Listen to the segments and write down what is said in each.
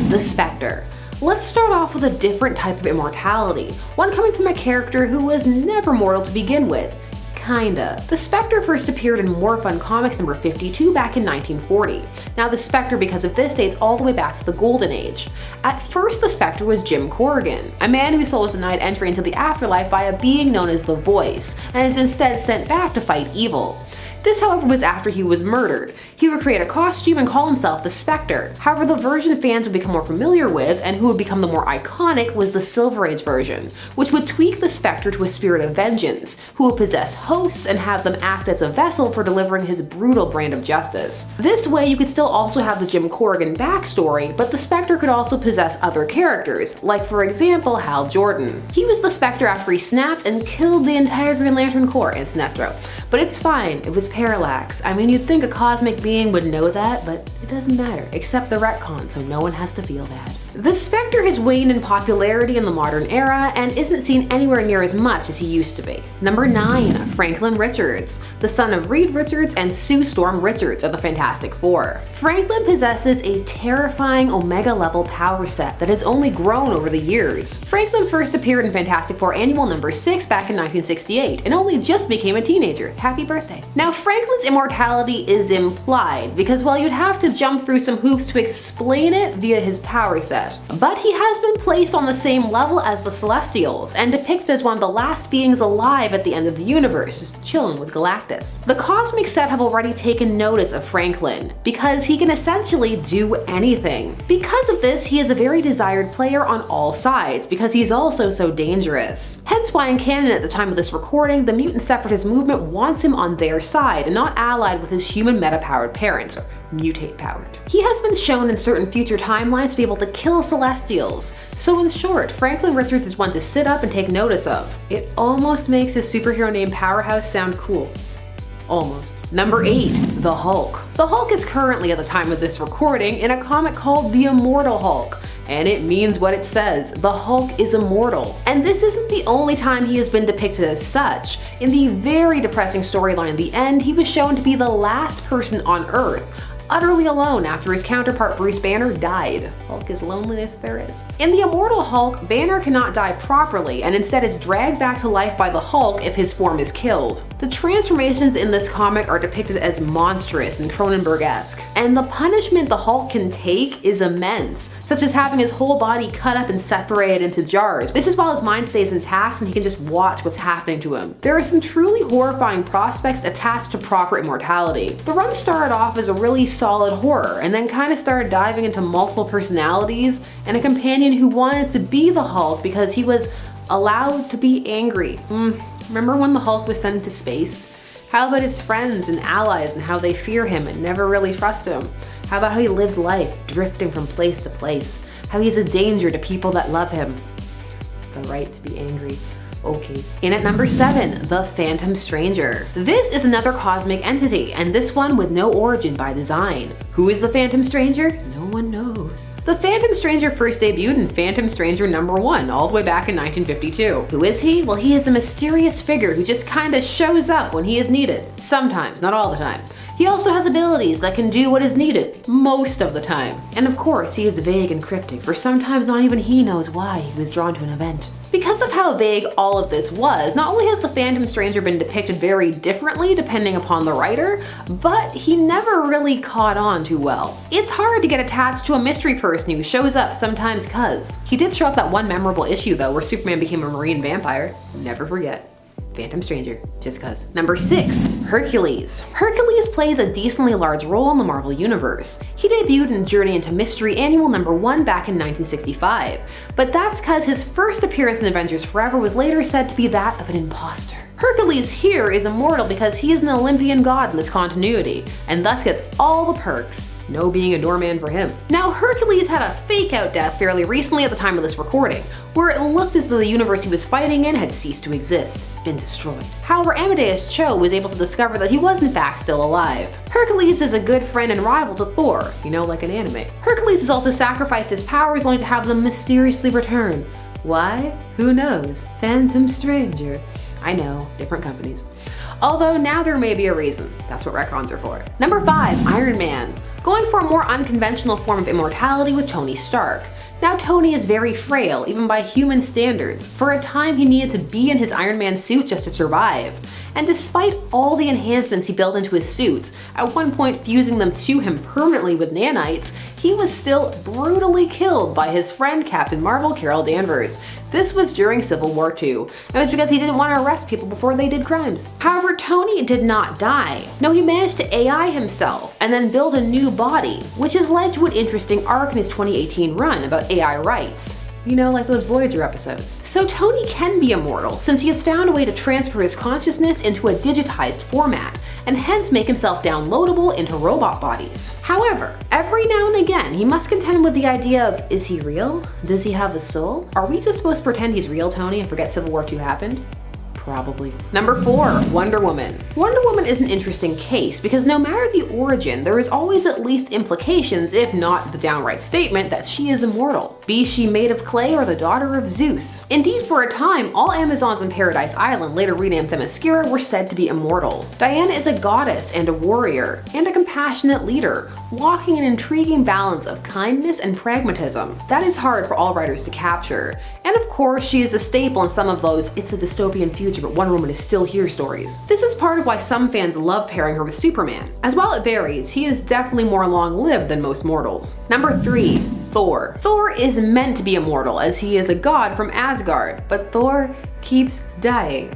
the Spectre. Let's start off with a different type of immortality, one coming from a character who was never mortal to begin with. Kinda. The Spectre first appeared in More Fun Comics number 52 back in 1940. Now the Spectre, because of this, dates all the way back to the Golden Age. At first, the Spectre was Jim Corrigan, a man whose soul was denied entry into the afterlife by a being known as the Voice, and is instead sent back to fight evil. This, however, was after he was murdered. He would create a costume and call himself the Spectre. However, the version fans would become more familiar with, and who would become the more iconic, was the Silver Age version, which would tweak the Spectre to a spirit of vengeance, who would possess hosts and have them act as a vessel for delivering his brutal brand of justice. This way, you could still also have the Jim Corrigan backstory, but the Spectre could also possess other characters, like for example, Hal Jordan. He was the Spectre after he snapped and killed the entire Green Lantern Corps and Sinestro. But it's fine, it was parallax. I mean, you'd think a cosmic being would know that, but it doesn't matter, except the retcon, so no one has to feel bad. The Spectre has waned in popularity in the modern era and isn't seen anywhere near as much as he used to be. Number 9, Franklin Richards. The son of Reed Richards and Sue Storm Richards of the Fantastic Four. Franklin possesses a terrifying Omega-level power set that has only grown over the years. Franklin first appeared in Fantastic Four Annual number 6 back in 1968 and only just became a teenager. Happy birthday. Now, Franklin's immortality is implied because, well, you'd have to jump through some hoops to explain it via his power set. But he has been placed on the same level as the Celestials and depicted as one of the last beings alive at the end of the universe, just chilling with Galactus. The Cosmic Set have already taken notice of Franklin because he can essentially do anything. Because of this, he is a very desired player on all sides because he's also so dangerous. Hence why in canon at the time of this recording, the Mutant Separatist movement wants him on their side and not allied with his human meta-powered parents, or mutate-powered. He has been shown in certain future timelines to be able to kill Celestials. So in short, Franklin Richards is one to sit up and take notice of. It almost makes his superhero name Powerhouse sound cool. Almost. Number 8, the Hulk. The Hulk is currently, at the time of this recording, in a comic called The Immortal Hulk. And it means what it says. The Hulk is immortal. And this isn't the only time he has been depicted as such. In the very depressing storyline The End, he was shown to be the last person on Earth, utterly alone after his counterpart Bruce Banner died. Hulk is loneliness there is. In the Immortal Hulk, Banner cannot die properly and instead is dragged back to life by the Hulk if his form is killed. The transformations in this comic are depicted as monstrous and Cronenberg-esque, and the punishment the Hulk can take is immense, such as having his whole body cut up and separated into jars. This is while his mind stays intact and he can just watch what's happening to him. There are some truly horrifying prospects attached to proper immortality. The run started off as a really solid horror and then kind of started diving into multiple personalities and a companion who wanted to be the Hulk because he was allowed to be angry. Remember when the Hulk was sent into space? How about his friends and allies and how they fear him and never really trust him? How about how he lives life, drifting from place to place? How he's a danger to people that love him. The right to be angry. Okay. In at number 7, the Phantom Stranger. This is another cosmic entity, and this one with no origin by design. Who is the Phantom Stranger? No one knows. The Phantom Stranger first debuted in Phantom Stranger number 1, all the way back in 1952. Who is he? Well, he is a mysterious figure who just kinda shows up when he is needed. Sometimes, not all the time. He also has abilities that can do what is needed, most of the time. And of course, he is vague and cryptic, for sometimes not even he knows why he was drawn to an event. Because of how vague all of this was, not only has the Phantom Stranger been depicted very differently depending upon the writer, but he never really caught on too well. It's hard to get attached to a mystery person who shows up sometimes cuz. He did show up that one memorable issue though where Superman became a marine vampire. Never forget. Phantom Stranger, just cuz. Number 6, Hercules. Hercules plays a decently large role in the Marvel Universe. He debuted in Journey into Mystery Annual number 1 back in 1965, but that's cuz his first appearance in Avengers Forever was later said to be that of an imposter. Hercules here is immortal because he is an Olympian god in this continuity, and thus gets all the perks. No being a doorman for him. Now, Hercules had a fake-out death fairly recently at the time of this recording, where it looked as though the universe he was fighting in had ceased to exist, been destroyed. However, Amadeus Cho was able to discover that he was in fact still alive. Hercules is a good friend and rival to Thor, you know, like an anime. Hercules has also sacrificed his powers only to have them mysteriously return. Why? Who knows? Phantom Stranger. I know, different companies. Although now there may be a reason. That's what retcons are for. Number 5, Iron Man. going for a more unconventional form of immortality with Tony Stark. Now Tony is very frail, even by human standards. For a time he needed to be in his Iron Man suit just to survive. And despite all the enhancements he built into his suits, at one point fusing them to him permanently with nanites, he was still brutally killed by his friend Captain Marvel Carol Danvers. This was during Civil War II, and it was because he didn't want to arrest people before they did crimes. However, Tony did not die. No, he managed to AI himself, and then build a new body, which has led to an interesting arc in his 2018 run about AI rights. You know, like those Voyager episodes. So Tony can be immortal, since he has found a way to transfer his consciousness into a digitized format, and hence make himself downloadable into robot bodies. However, every now and again, he must contend with the idea of, is he real? Does he have a soul? Are we just supposed to pretend he's real, Tony, and forget Civil War II happened? Probably. Number 4, Wonder Woman. Wonder Woman is an interesting case because no matter the origin, there is always at least implications, if not the downright statement, that she is immortal. Be she made of clay or the daughter of Zeus. Indeed, for a time, all Amazons on Paradise Island, later renamed Themyscira, were said to be immortal. Diana is a goddess and a warrior, and a compassionate leader, walking an intriguing balance of kindness and pragmatism. That is hard for all writers to capture. And of course, she is a staple in some of those "it's a dystopian future but Wonder Woman is still here" stories. This is part of why some fans love pairing her with Superman. As while it varies, he is definitely more long-lived than most mortals. Number 3, Thor. Thor is meant to be immortal as he is a god from Asgard, but Thor keeps dying.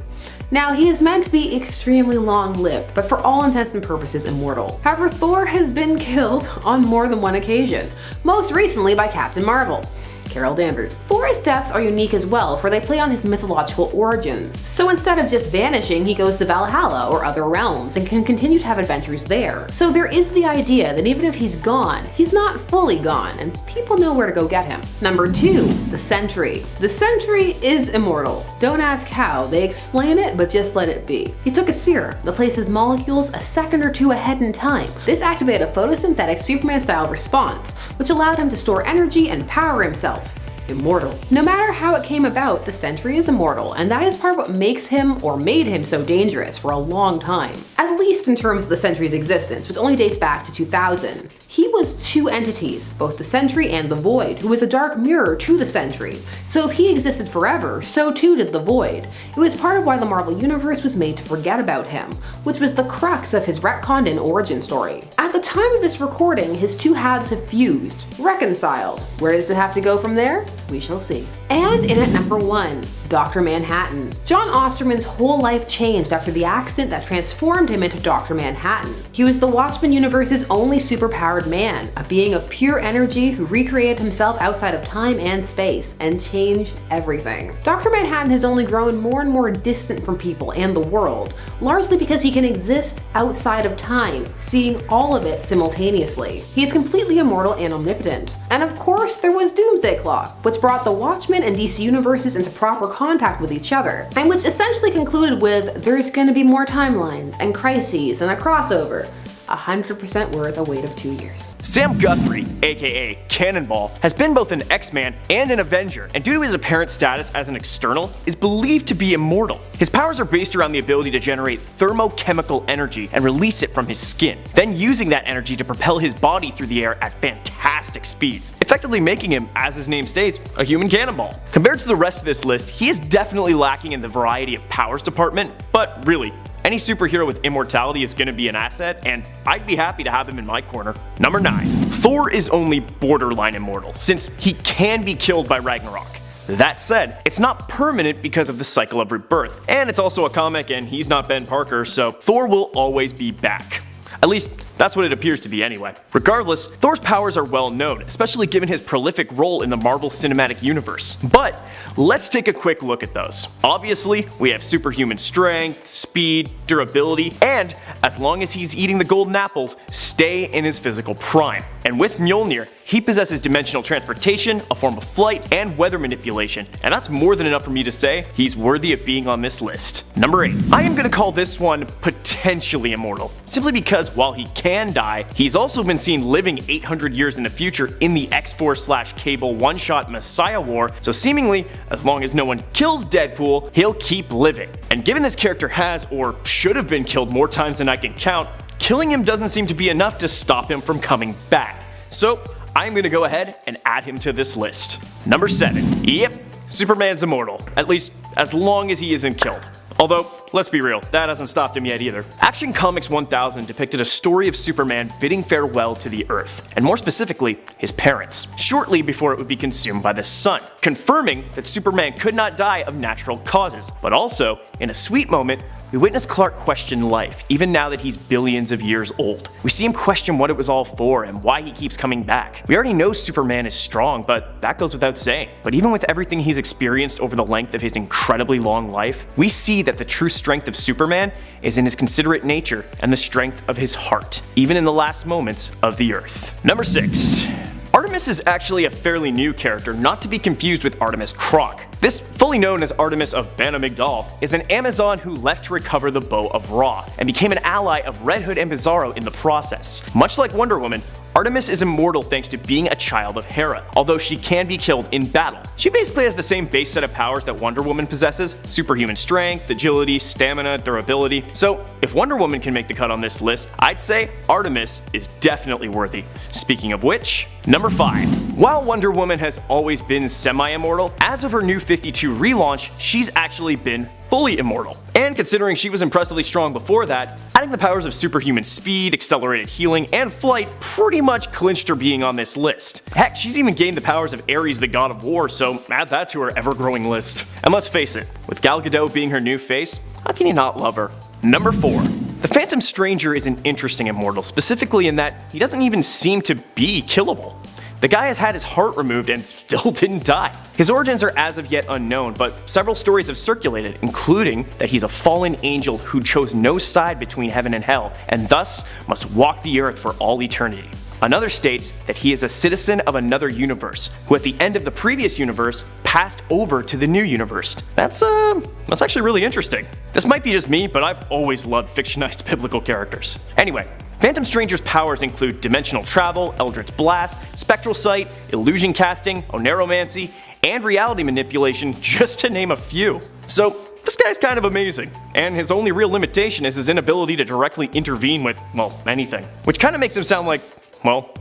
Now, he is meant to be extremely long-lived, but for all intents and purposes immortal. However, Thor has been killed on more than one occasion, most recently by Captain Marvel, Carol Danvers. Thor's deaths are unique as well, for they play on his mythological origins. So instead of just vanishing, he goes to Valhalla or other realms and can continue to have adventures there. So there is the idea that even if he's gone, he's not fully gone, and people know where to go get him. Number 2, the Sentry. The Sentry is immortal. Don't ask how, they explain it, but just let it be. He took a serum that placed his molecules a second or two ahead in time. This activated a photosynthetic Superman-style response, which allowed him to store energy and power himself. Immortal. No matter how it came about, the Sentry is immortal, and that is part of what makes him, or made him, so dangerous for a long time. At least in terms of the Sentry's existence, which only dates back to 2000. He was two entities, both the Sentry and the Void, who was a dark mirror to the Sentry. So if he existed forever, so too did the Void. It was part of why the Marvel Universe was made to forget about him, which was the crux of his retconned-in origin story. At the time of this recording, his two halves have fused, reconciled. Where does it have to go from there? We shall see. And in at number 1, Dr. Manhattan. John Osterman's whole life changed after the accident that transformed him into Dr. Manhattan. He was the Watchmen universe's only superpowered man, a being of pure energy who recreated himself outside of time and space, and changed everything. Dr. Manhattan has only grown more and more distant from people and the world, largely because he can exist outside of time, seeing all of it simultaneously. He is completely immortal and omnipotent. And of course, there was Doomsday Clock, which brought the Watchmen and DC universes into proper contact with each other, and which essentially concluded with there's gonna be more timelines and crises and a crossover. 100% worth a wait of 2 years. Sam Guthrie, aka Cannonball, has been both an X-Man and an Avenger, and due to his apparent status as an external, is believed to be immortal. His powers are based around the ability to generate thermochemical energy and release it from his skin, then using that energy to propel his body through the air at fantastic speeds, effectively making him, as his name states, a human cannonball. Compared to the rest of this list, he is definitely lacking in the variety of powers department, but really, any superhero with immortality is going to be an asset, and I'd be happy to have him in my corner. Number 9. Thor is only borderline immortal, since he can be killed by Ragnarok. That said, it's not permanent because of the cycle of rebirth, and it's also a comic and he's not Ben Parker, so Thor will always be back. At least, that's what it appears to be anyway. Regardless, Thor's powers are well known, especially given his prolific role in the Marvel Cinematic Universe. But let's take a quick look at those. Obviously, we have superhuman strength, speed, durability, and, as long as he's eating the golden apples, stay in his physical prime. And with Mjolnir, he possesses dimensional transportation, a form of flight, and weather manipulation, and that's more than enough for me to say he's worthy of being on this list. Number 8. I am gonna call this one potentially immortal, simply because while he can die, he's also been seen living 800 years in the future in the X-Force/Cable one-shot Messiah War, so seemingly, as long as no one kills Deadpool, he'll keep living. And given this character has, or should have been killed more times than I can count, killing him doesn't seem to be enough to stop him from coming back. So I'm gonna go ahead and add him to this list. Number 7. Yep, Superman's immortal, at least as long as he isn't killed. Although, let's be real, that hasn't stopped him yet either. Action Comics 1000 depicted a story of Superman bidding farewell to the Earth, and more specifically, his parents, shortly before it would be consumed by the sun, confirming that Superman could not die of natural causes. But also, in a sweet moment, we witness Clark question life, even now that he's billions of years old. We see him question what it was all for and why he keeps coming back. We already know Superman is strong, but that goes without saying. But even with everything he's experienced over the length of his incredibly long life, we see that the true strength of Superman is in his considerate nature and the strength of his heart, even in the last moments of the Earth. Number 6. Artemis is actually a fairly new character, not to be confused with Artemis Croc. This, fully known as Artemis of Banamigdal, is an Amazon who left to recover the Bow of Ra, and became an ally of Red Hood and Bizarro in the process. Much like Wonder Woman, Artemis is immortal thanks to being a child of Hera, although she can be killed in battle. She basically has the same base set of powers that Wonder Woman possesses: superhuman strength, agility, stamina, durability. So if Wonder Woman can make the cut on this list, I'd say Artemis is definitely worthy. Speaking of which, number 5. While Wonder Woman has always been semi-immortal, as of her New 52 relaunch, she's actually been fully immortal. And considering she was impressively strong before that, adding the powers of superhuman speed, accelerated healing, and flight pretty much clinched her being on this list. Heck, she's even gained the powers of Ares, the god of war, so add that to her ever-growing list. And let's face it, with Gal Gadot being her new face, how can you not love her? Number 4. The Phantom Stranger is an interesting immortal, specifically in that he doesn't even seem to be killable. The guy has had his heart removed and still didn't die. His origins are as of yet unknown, but several stories have circulated, including that he's a fallen angel who chose no side between heaven and hell, and thus must walk the earth for all eternity. Another states that he is a citizen of another universe, who at the end of the previous universe passed over to the new universe. That's actually really interesting. This might be just me, but I've always loved fictionized biblical characters. Anyway, Phantom Stranger's powers include dimensional travel, Eldritch Blast, spectral sight, illusion casting, oneromancy, and reality manipulation, just to name a few. So this guy's kind of amazing, and his only real limitation is his inability to directly intervene with, well, anything. Which kind of makes him sound like, well,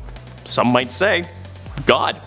some might say, God.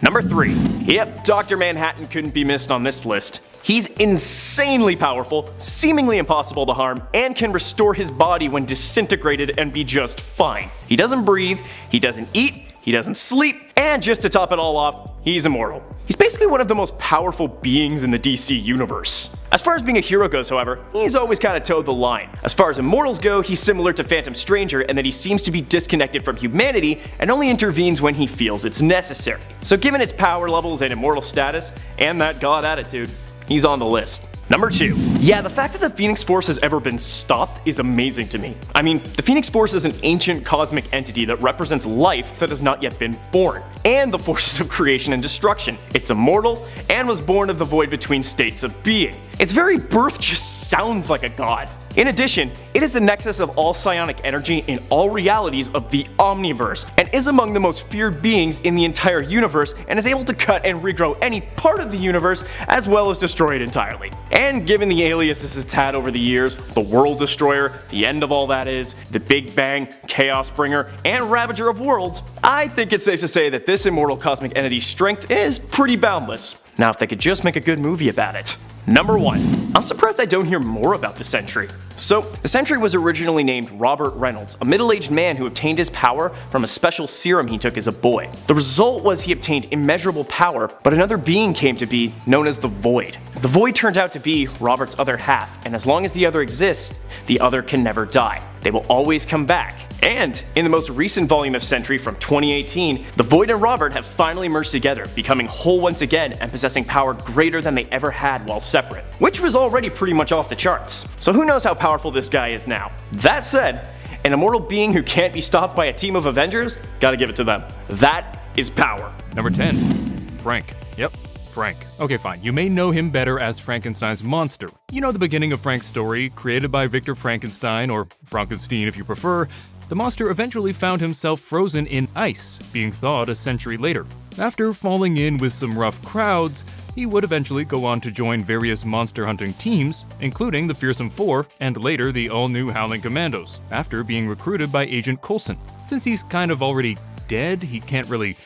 Number 3. Yep, Dr. Manhattan couldn't be missed on this list. He's insanely powerful, seemingly impossible to harm, and can restore his body when disintegrated and be just fine. He doesn't breathe, he doesn't eat, he doesn't sleep, and just to top it all off, he's immortal. He's basically one of the most powerful beings in the DC universe. As far as being a hero goes, however, he's always kind of towed the line. As far as immortals go, he's similar to Phantom Stranger in that he seems to be disconnected from humanity and only intervenes when he feels it's necessary. So given his power levels and immortal status, and that god attitude, he's on the list. Number 2. Yeah, the fact that the Phoenix Force has ever been stopped is amazing to me. I mean, the Phoenix Force is an ancient cosmic entity that represents life that has not yet been born, and the forces of creation and destruction. It's immortal, and was born of the void between states of being. Its very birth just sounds like a god. In addition, it is the nexus of all psionic energy in all realities of the Omniverse, and is among the most feared beings in the entire universe, and is able to cut and regrow any part of the universe as well as destroy it entirely. And given the aliases it's had over the years, the World Destroyer, the end of all that is, the Big Bang, Chaos Bringer, and Ravager of Worlds, I think it's safe to say that this immortal cosmic entity's strength is pretty boundless. Now if they could just make a good movie about it. Number 1. I'm surprised I don't hear more about the Sentry. So, the Sentry was originally named Robert Reynolds, a middle-aged man who obtained his power from a special serum he took as a boy. The result was he obtained immeasurable power, but another being came to be, known as the Void. The Void turned out to be Robert's other half, and as long as the other exists, the other can never die. They will always come back. And in the most recent volume of Sentry from 2018, the Void and Robert have finally merged together, becoming whole once again and possessing power greater than they ever had while separate, which was already pretty much off the charts. So who knows how powerful this guy is now. That said, an immortal being who can't be stopped by a team of Avengers, gotta give it to them. That is power. Number 10. Frank. Yep, Frank. Okay, fine. You may know him better as Frankenstein's monster. You know the beginning of Frank's story, created by Victor Frankenstein, or Frankenstein if you prefer. The monster eventually found himself frozen in ice, being thawed a century later. After falling in with some rough crowds, He would eventually go on to join various monster hunting teams, including the Fearsome Four and later the all-new Howling Commandos, after being recruited by Agent Coulson. Since he's kind of already dead, he can't really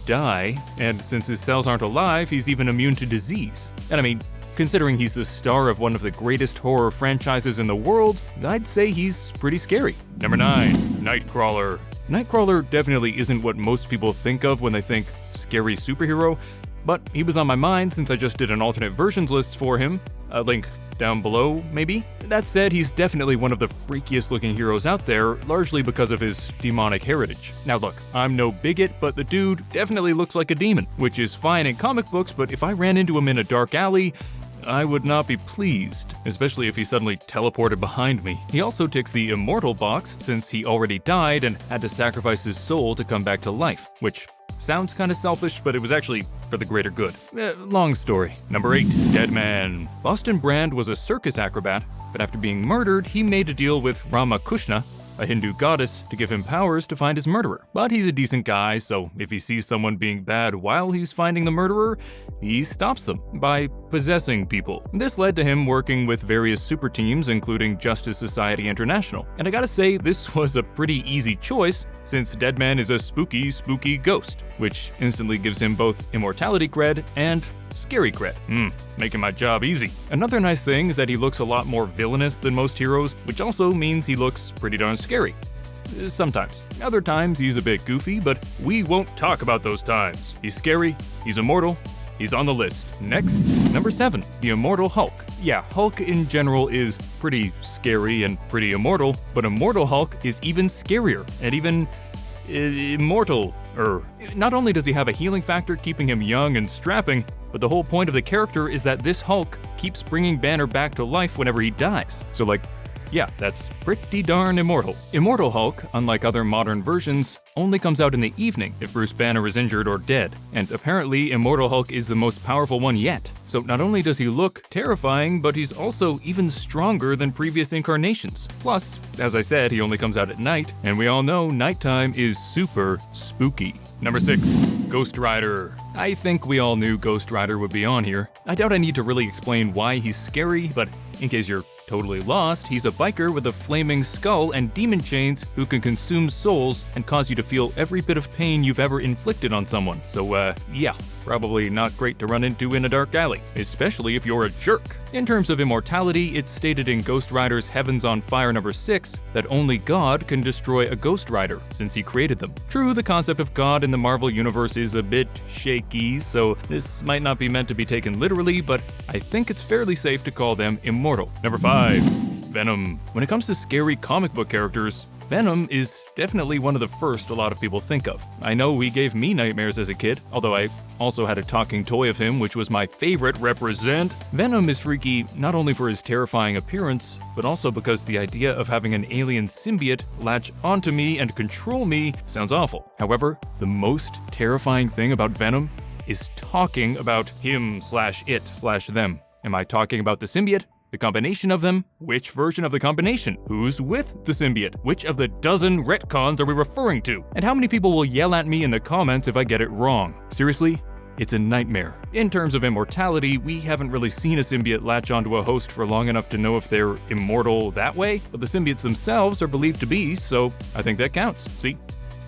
die, and since his cells aren't alive, he's even immune to disease. And I mean, considering he's the star of one of the greatest horror franchises in the world, I'd say he's pretty scary. Number 9, Nightcrawler. Nightcrawler definitely isn't what most people think of when they think scary superhero, but he was on my mind since I just did an alternate versions list for him. A link down below, maybe? That said, he's definitely one of the freakiest looking heroes out there, largely because of his demonic heritage. Now look, I'm no bigot, but the dude definitely looks like a demon, which is fine in comic books, but if I ran into him in a dark alley, I would not be pleased, especially if he suddenly teleported behind me. He also ticks the Immortal box since he already died and had to sacrifice his soul to come back to life, which sounds kinda selfish, but it was actually for the greater good. Long story. Number 8, DEADMAN. Boston Brand was a circus acrobat, but after being murdered, he made a deal with Ramakrishna, a Hindu goddess, to give him powers to find his murderer. But he's a decent guy, so if he sees someone being bad while he's finding the murderer, he stops them by possessing people. This led to him working with various super teams, including Justice Society International. And I gotta say, this was a pretty easy choice, since DEADMAN is a spooky, spooky ghost, which instantly gives him both immortality cred and scary cred. Making my job easy. Another nice thing is that he looks a lot more villainous than most heroes, which also means he looks pretty darn scary. Sometimes. Other times he's a bit goofy, but we won't talk about those times. He's scary, he's immortal, he's on the list. Next, number 7, the Immortal Hulk. Yeah, Hulk in general is pretty scary and pretty immortal, but Immortal Hulk is even scarier and even immortal. Not only does he have a healing factor keeping him young and strapping, but the whole point of the character is that this Hulk keeps bringing Banner back to life whenever he dies. So like, yeah, that's pretty darn immortal. Immortal Hulk, unlike other modern versions, only comes out in the evening if Bruce Banner is injured or dead, and apparently Immortal Hulk is the most powerful one yet. So not only does he look terrifying, but he's also even stronger than previous incarnations. Plus, as I said, he only comes out at night, and we all know nighttime is super spooky. Number 6, Ghost Rider. I think we all knew Ghost Rider would be on here. I doubt I need to really explain why he's scary, but in case you're totally lost, he's a biker with a flaming skull and demon chains who can consume souls and cause you to feel every bit of pain you've ever inflicted on someone. So yeah, probably not great to run into in a dark alley, especially if you're a jerk. In terms of immortality, it's stated in Ghost Rider's Heavens on Fire number 6 that only God can destroy a Ghost Rider, since he created them. True, the concept of God in the Marvel Universe is a bit shaky, so this might not be meant to be taken literally, but I think it's fairly safe to call them immortal. Number 5, Venom. When it comes to scary comic book characters, Venom is definitely one of the first a lot of people think of. I know he gave me nightmares as a kid, although I also had a talking toy of him, which was my favorite. Represent. Venom is freaky not only for his terrifying appearance, but also because the idea of having an alien symbiote latch onto me and control me sounds awful. However, the most terrifying thing about Venom is talking about him/it/them. Am I talking about the symbiote? The combination of them? Which version of the combination? Who's with the symbiote? Which of the dozen retcons are we referring to? And how many people will yell at me in the comments if I get it wrong? Seriously? It's a nightmare. In terms of immortality, we haven't really seen a symbiote latch onto a host for long enough to know if they're immortal that way, but the symbiotes themselves are believed to be, so I think that counts. See?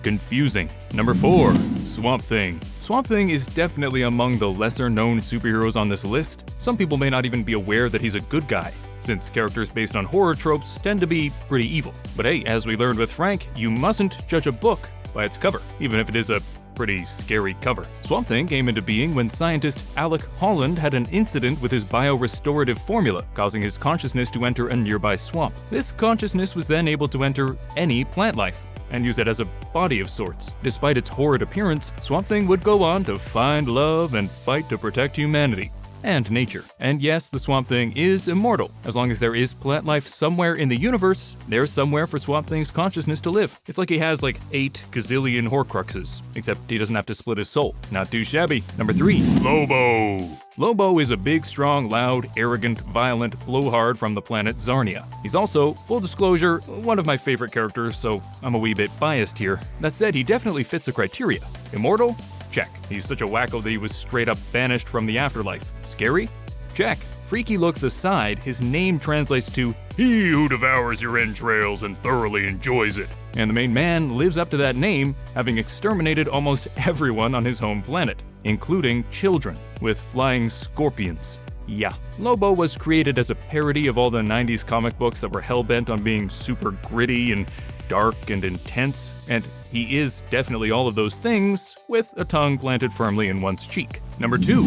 Confusing. Number 4, Swamp Thing. Swamp Thing is definitely among the lesser-known superheroes on this list. Some people may not even be aware that he's a good guy, since characters based on horror tropes tend to be pretty evil. But hey, as we learned with Frank, you mustn't judge a book by its cover, even if it is a pretty scary cover. Swamp Thing came into being when scientist Alec Holland had an incident with his biorestorative formula, causing his consciousness to enter a nearby swamp. This consciousness was then able to enter any plant life and use it as a body of sorts. Despite its horrid appearance, Swamp Thing would go on to find love and fight to protect humanity and nature. And yes, the Swamp Thing is immortal. As long as there is plant life somewhere in the universe, there's somewhere for Swamp Thing's consciousness to live. It's like he has like 8 gazillion Horcruxes, except he doesn't have to split his soul. Not too shabby. Number 3, Lobo. Lobo is a big, strong, loud, arrogant, violent blowhard from the planet Zarnia. He's also, full disclosure, one of my favorite characters, so I'm a wee bit biased here. That said, he definitely fits the criteria. Immortal? Check. He's such a wacko that he was straight up banished from the afterlife. Scary? Check. Freaky looks aside, his name translates to "he who devours your entrails and thoroughly enjoys it." And the main man lives up to that name, having exterminated almost everyone on his home planet, including children, with flying scorpions. Yeah. Lobo was created as a parody of all the 90s comic books that were hell-bent on being super gritty and dark and intense, and he is definitely all of those things, with a tongue planted firmly in one's cheek. Number 2.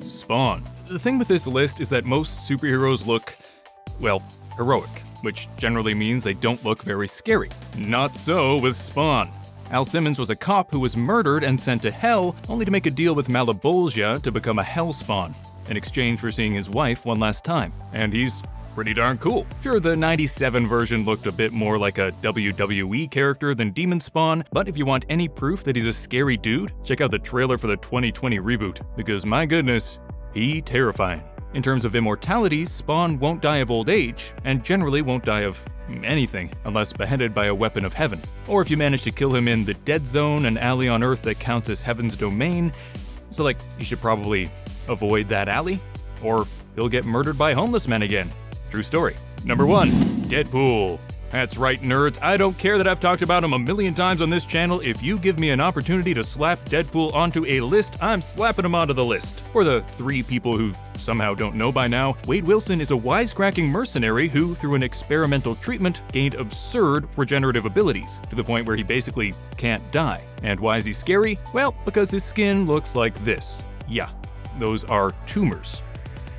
Spawn. The thing with this list is that most superheroes look, well, heroic, which generally means they don't look very scary. Not so with Spawn. Al Simmons was a cop who was murdered and sent to hell, only to make a deal with Malebolgia to become a Hellspawn, in exchange for seeing his wife one last time. And he's pretty darn cool. Sure, the 97 version looked a bit more like a WWE character than Demon Spawn, but if you want any proof that he's a scary dude, check out the trailer for the 2020 reboot, because my goodness, he terrifying. In terms of immortality, Spawn won't die of old age, and generally won't die of anything unless beheaded by a weapon of heaven. Or if you manage to kill him in the Dead Zone, an alley on Earth that counts as heaven's domain. So like, you should probably avoid that alley, or he'll get murdered by homeless men again. True story. Number 1, Deadpool. That's right, nerds. I don't care that I've talked about him a million times on this channel. If you give me an opportunity to slap Deadpool onto a list, I'm slapping him onto the list. For the 3 people who somehow don't know by now, Wade Wilson is a wisecracking mercenary who, through an experimental treatment, gained absurd regenerative abilities, to the point where he basically can't die. And why is he scary? Well, because his skin looks like this. Yeah, those are tumors.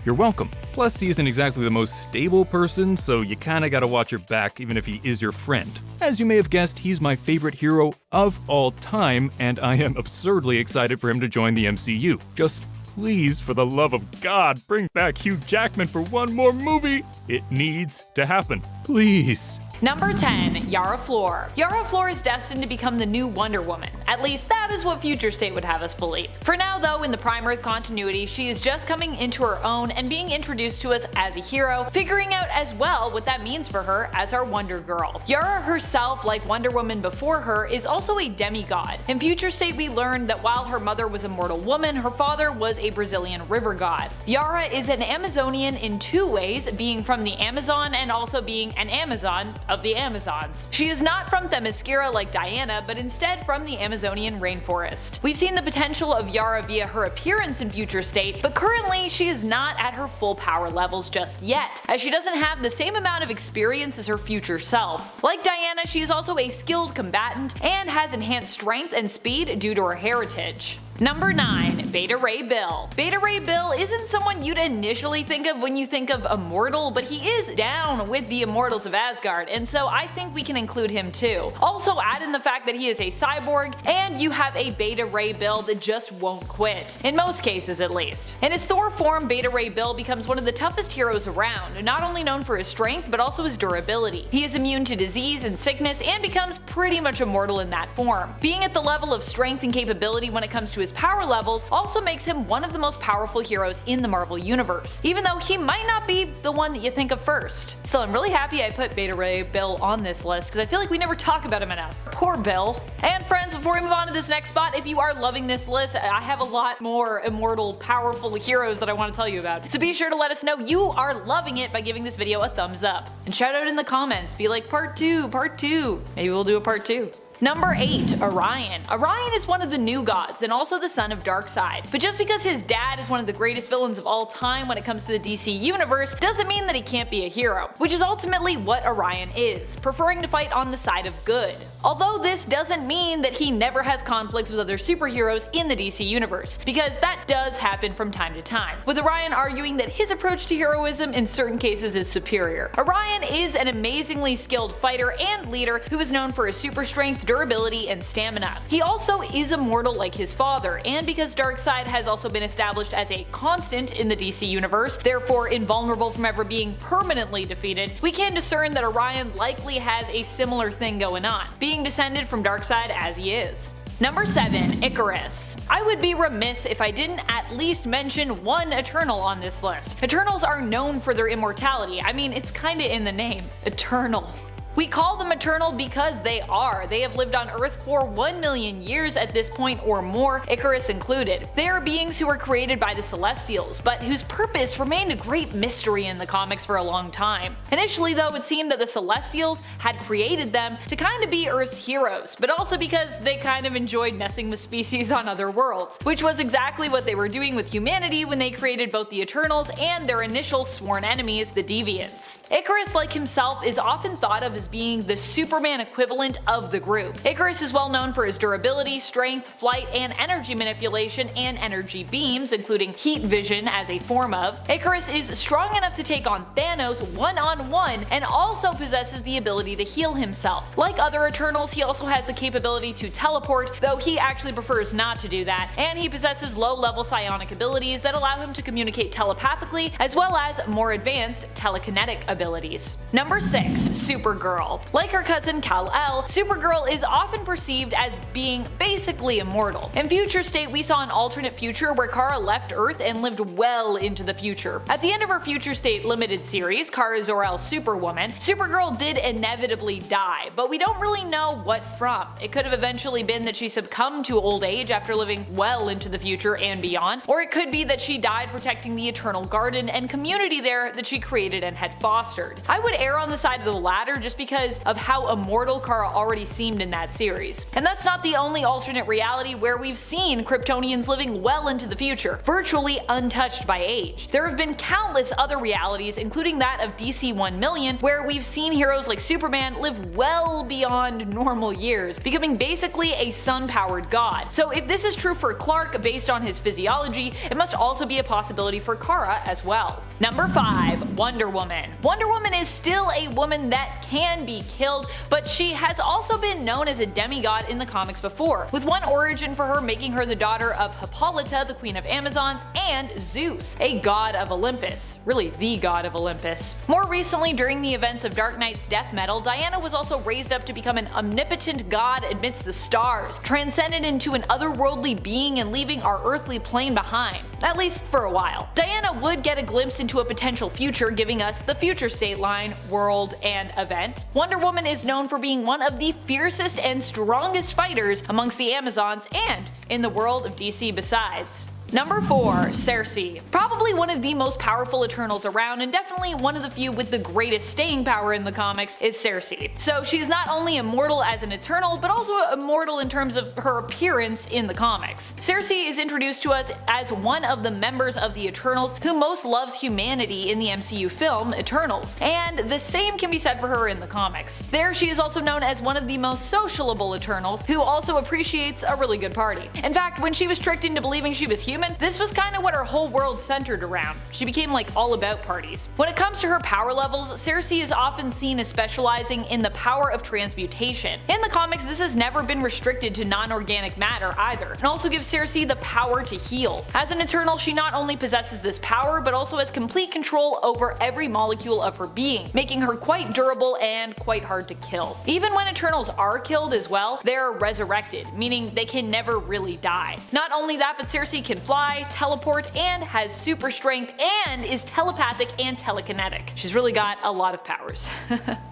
You're welcome. Plus, he isn't exactly the most stable person, so you kinda gotta watch your back even if he is your friend. As you may have guessed, he's my favorite hero of all time, and I am absurdly excited for him to join the MCU. Just please, for the love of God, bring back Hugh Jackman for one more movie. It needs to happen. Please. Number 10, Yara FLOR. Yara FLOR is destined to become the new Wonder Woman. At least that is what Future State would have us believe. For now though, in the Prime Earth continuity, she is just coming into her own and being introduced to us as a hero, figuring out as well what that means for her as our Wonder Girl. Yara herself, like Wonder Woman before her, is also a demigod. In Future State we learned that while her mother was a mortal woman, her father was a Brazilian river god. Yara is an Amazonian in 2 ways, being from the Amazon and also being an Amazon of the Amazons. She is not from Themyscira like Diana, but instead from the Amazonian rainforest. We've seen the potential of Yara via her appearance in Future State, but currently she is not at her full power levels just yet, as she doesn't have the same amount of experience as her future self. Like Diana, she is also a skilled combatant and has enhanced strength and speed due to her heritage. Number 9, Beta Ray Bill. Beta Ray Bill isn't someone you'd initially think of when you think of Immortal, but he is down with the Immortals of Asgard, and so I think we can include him too. Also add in the fact that he is a cyborg, and you have a Beta Ray Bill that just won't quit. In most cases at least. In his Thor form, Beta Ray Bill becomes one of the toughest heroes around, not only known for his strength but also his durability. He is immune to disease and sickness and becomes pretty much immortal in that form. Being at the level of strength and capability when it comes to his power levels also makes him one of the most powerful heroes in the Marvel Universe, even though he might not be the one that you think of first. Still, I'm really happy I put Beta Ray Bill on this list because I feel like we never talk about him enough. Poor Bill. And friends, before we move on to this next spot, if you are loving this list, I have a lot more immortal, powerful heroes that I want to tell you about. So be sure to let us know you are loving it by giving this video a thumbs up. And shout out in the comments, be like part 2, part 2. Maybe we'll do a part 2. Number 8, Orion. Orion is one of the new gods and also the son of Darkseid. But just because his dad is one of the greatest villains of all time when it comes to the DC universe doesn't mean that he can't be a hero, which is ultimately what Orion is, preferring to fight on the side of good. Although this doesn't mean that he never has conflicts with other superheroes in the DC universe, because that does happen from time to time, with Orion arguing that his approach to heroism in certain cases is superior. Orion is an amazingly skilled fighter and leader who is known for his super strength, durability, and stamina. He also is immortal like his father, and because Darkseid has also been established as a constant in the DC universe, therefore invulnerable from ever being permanently defeated, we can discern that Orion likely has a similar thing going on, being descended from Darkseid as he is. Number 7, Icarus. I would be remiss if I didn't at least mention one Eternal on this list. Eternals are known for their immortality. I mean, it's kinda in the name. Eternal. We call them eternal because they are. They have lived on Earth for 1 million years at this point or more, Icarus included. They are beings who were created by the Celestials, but whose purpose remained a great mystery in the comics for a long time. Initially though, it seemed that the Celestials had created them to kind of be Earth's heroes, but also because they kind of enjoyed messing with species on other worlds, which was exactly what they were doing with humanity when they created both the Eternals and their initial sworn enemies, the Deviants. Icarus, like himself, is often thought of as being the Superman equivalent of the group. Icarus is well known for his durability, strength, flight, and energy manipulation and energy beams, including heat vision as a form of. Icarus is strong enough to take on Thanos one-on-one and also possesses the ability to heal himself. Like other Eternals, he also has the capability to teleport, though he actually prefers not to do that, and he possesses low-level psionic abilities that allow him to communicate telepathically, as well as more advanced telekinetic abilities. Number 6. Supergirl. Like her cousin Kal-El, Supergirl is often perceived as being basically immortal. In Future State, we saw an alternate future where Kara left Earth and lived well into the future. At the end of her Future State limited series, Kara Zor-El Superwoman, Supergirl did inevitably die, but we don't really know what from. It could have eventually been that she succumbed to old age after living well into the future and beyond, or it could be that she died protecting the Eternal Garden and community there that she created and had fostered. I would err on the side of the latter just because of how immortal Kara already seemed in that series. And that's not the only alternate reality where we've seen Kryptonians living well into the future, virtually untouched by age. There have been countless other realities, including that of DC 1 million, where we've seen heroes like Superman live well beyond normal years, becoming basically a sun-powered god. So if this is true for Clark based on his physiology, it must also be a possibility for Kara as well. Number 5. Wonder Woman. Wonder Woman is still a woman that can be killed, but she has also been known as a demigod in the comics before, with one origin for her making her the daughter of Hippolyta, the queen of Amazons, and Zeus, a god of Olympus. Really, the god of Olympus. More recently, during the events of Dark Knight's death metal, Diana was also raised up to become an omnipotent god amidst the stars, transcended into an otherworldly being and leaving our earthly plane behind, at least for a while. Diana would get a glimpse into a potential future, giving us the Future State line, world, and event. Wonder Woman is known for being one of the fiercest and strongest fighters amongst the Amazons and in the world of DC besides. Number 4. Cersei. Probably one of the most powerful Eternals around, and definitely one of the few with the greatest staying power in the comics, is Cersei. So she's not only immortal as an Eternal, but also immortal in terms of her appearance in the comics. Cersei is introduced to us as one of the members of the Eternals who most loves humanity in the MCU film Eternals, and the same can be said for her in the comics. There she is also known as one of the most sociable Eternals, who also appreciates a really good party. In fact, when she was tricked into believing she was human, this was kind of what her whole world centered around. She became like all about parties. When it comes to her power levels, Cersei is often seen as specializing in the power of transmutation. In the comics, this has never been restricted to non-organic matter either, and also gives Cersei the power to heal. As an Eternal, she not only possesses this power, but also has complete control over every molecule of her being, making her quite durable and quite hard to kill. Even when Eternals are killed as well, they're resurrected, meaning they can never really die. Not only that, but Cersei can fly, teleport, and has super strength, and is telepathic and telekinetic. She's really got a lot of powers.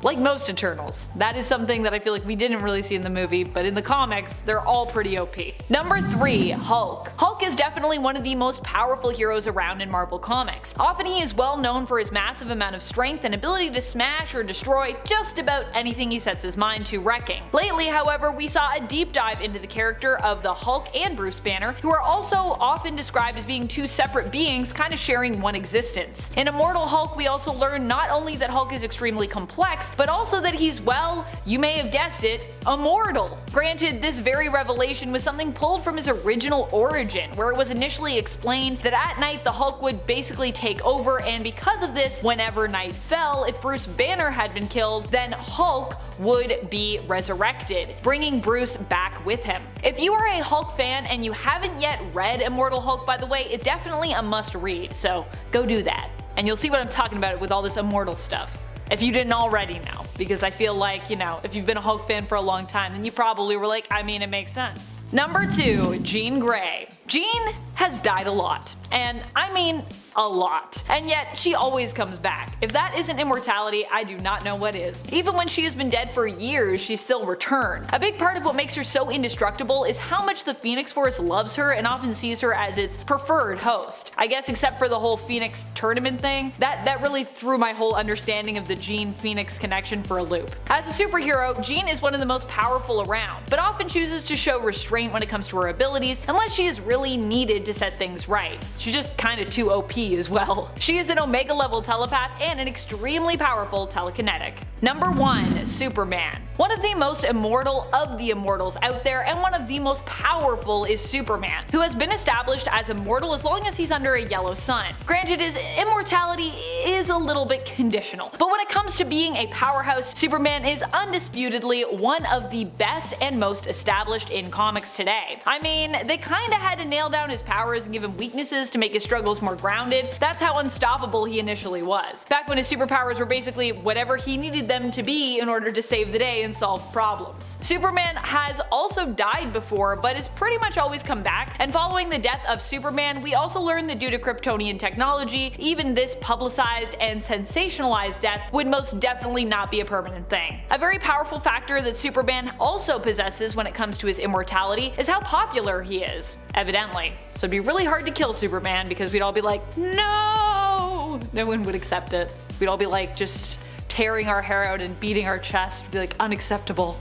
Like most Eternals. That is something that I feel like we didn't really see in the movie, but in the comics, they're all pretty OP. Number 3. Hulk. Hulk is definitely one of the most powerful heroes around in Marvel Comics. Often he is well known for his massive amount of strength and ability to smash or destroy just about anything he sets his mind to wrecking. Lately, however, we saw a deep dive into the character of the Hulk and Bruce Banner, who are also often described as being two separate beings kind of sharing one existence. In Immortal Hulk, we also learn not only that Hulk is extremely complex, but also that he's, well, you may have guessed it, immortal. Granted, this very revelation was something pulled from his original origin, where it was initially explained that at night the Hulk would basically take over, and because of this, whenever night fell, if Bruce Banner had been killed, then Hulk would be resurrected, bringing Bruce back with him. If you are a Hulk fan and you haven't yet read Immortal Hulk, by the way, it's definitely a must read, so go do that. And you'll see what I'm talking about with all this immortal stuff, if you didn't already know, because I feel like, you know, if you've been a Hulk fan for a long time, then you probably were like, I mean, it makes sense. Number 2. Jean Grey. Jean has died a lot, and I mean A lot. And yet, she always comes back. If that isn't immortality, I do not know what is. Even when she has been dead for years, she still returned. A big part of what makes her so indestructible is how much the Phoenix Force loves her and often sees her as its preferred host. I guess except for the whole Phoenix tournament thing, that really threw my whole understanding of the Jean-Phoenix connection for a loop. As a superhero, Jean is one of the most powerful around, but often chooses to show restraint when it comes to her abilities unless she is really needed to set things right. She's just kinda too OP as well. She is an Omega level telepath and an extremely powerful telekinetic. Number 1. Superman. One of the most immortal of the immortals out there and one of the most powerful is Superman, who has been established as immortal as long as he's under a yellow sun. Granted, his immortality is a little bit conditional, but when it comes to being a powerhouse, Superman is undisputedly one of the best and most established in comics today. I mean, they kinda had to nail down his powers and give him weaknesses to make his struggles more grounded. That's how unstoppable he initially was, back when his superpowers were basically whatever he needed them to be in order to save the day and solve problems. Superman has also died before, but has pretty much always come back, and following the death of Superman, we also learned that due to Kryptonian technology, even this publicized and sensationalized death would most definitely not be a permanent thing. A very powerful factor that Superman also possesses when it comes to his immortality is how popular he is, evidently. So it'd be really hard to kill Superman because we'd all be like, no! No one would accept it. We'd all be like just tearing our hair out and beating our chest, be like, unacceptable.